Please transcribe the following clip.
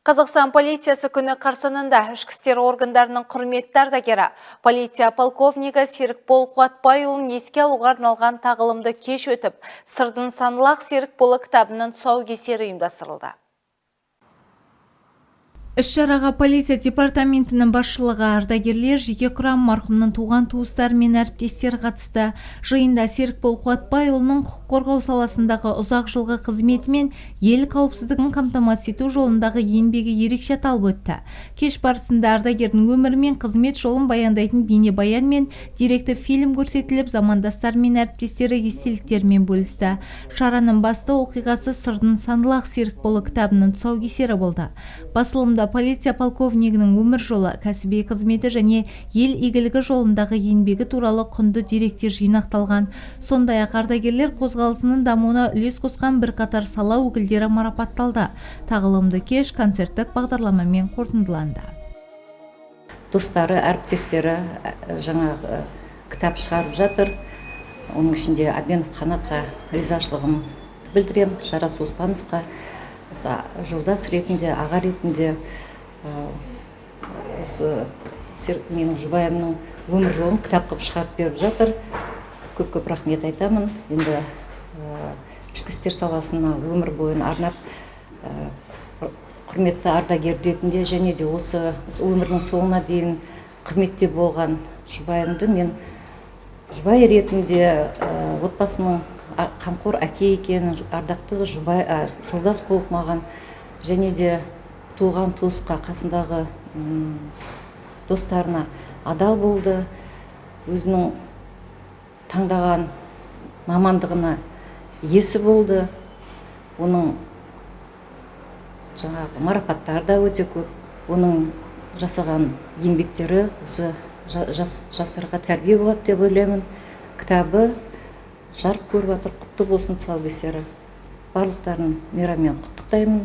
Қазақстан полициясы күні қарсаңында ішкі істер органдарының құрметті ардагері полиция полковнигі Серікбол Қуатбайұлын еске алуға арналған тағылымды кеш өтіп, сырдың санлақ Серікболы кітабының тұсаукесері ұйымдастырылды. Іс-шараға полиция департаментінің басшылығы, ардагерлер, жеке құрам, марқұмның туған туыстары мен әріптестер қатысты. Жиында Серікбол Қуатбайұлының құқық қорғау саласындағы ұзақ жылғы қызметі мен ел қауіпсіздігін қамтамасыз ету жолындағы еңбегі ерекше аталып өтті. Кеш барысында ардагердің өмірі мен қызмет жолын баяндайтын бейнебаян мен деректі фильм көрсетіліп, замандастар мен әріптестері естеліктермен бөлісті. Шараның басты оқиғасы сырдың санлақ Серікболы кітабының тұсаукесері болды. Басылымда полиция полковнигінің өмір жолы, кәсіби қызметі және ел игілігі жолындағы еңбегі туралы құнды деректер жинақталған. Сондай-ақ ардагерлер қозғалысының дамуына үлес қосқан бірқатар сала өкілдері марапатталды. Тағылымды кеш концерттік бағдарламамен қорытындыланды. Достары, әріптестері жаңағы кітап шығарып жатыр. Оның ішінде Абенов Қанатқа ризашылығым білдірем, Жарас Оспановқа жолдас ретінде, аға ретінде, менің жұбайымның өмір жолын кітап қылып шығарып беріп жатыр. Көп рахмет айтамын. Енді ішкі істер саласына өмір бойын арнап, құрметті ардагер ретінде және де осы өмірдің соңына дейін қызметте болған жұбайымды мен жұбай ретінде отбасының қамқор әке екенін, ардақты жолдас болып маған және де туған туысқа, қасындағы достарына адал болды, өзінің таңдаған мамандығына иесі болды. Оның жаңағы марапаттары да өте көп. Оның жасаған еңбектері осы жастарға тәрбие болады деп ойлаймын. Кітабы жарық көріп жатыр. Құтты болсын тұсаукесері. Барлықтарын мейраммен құттықтаймын.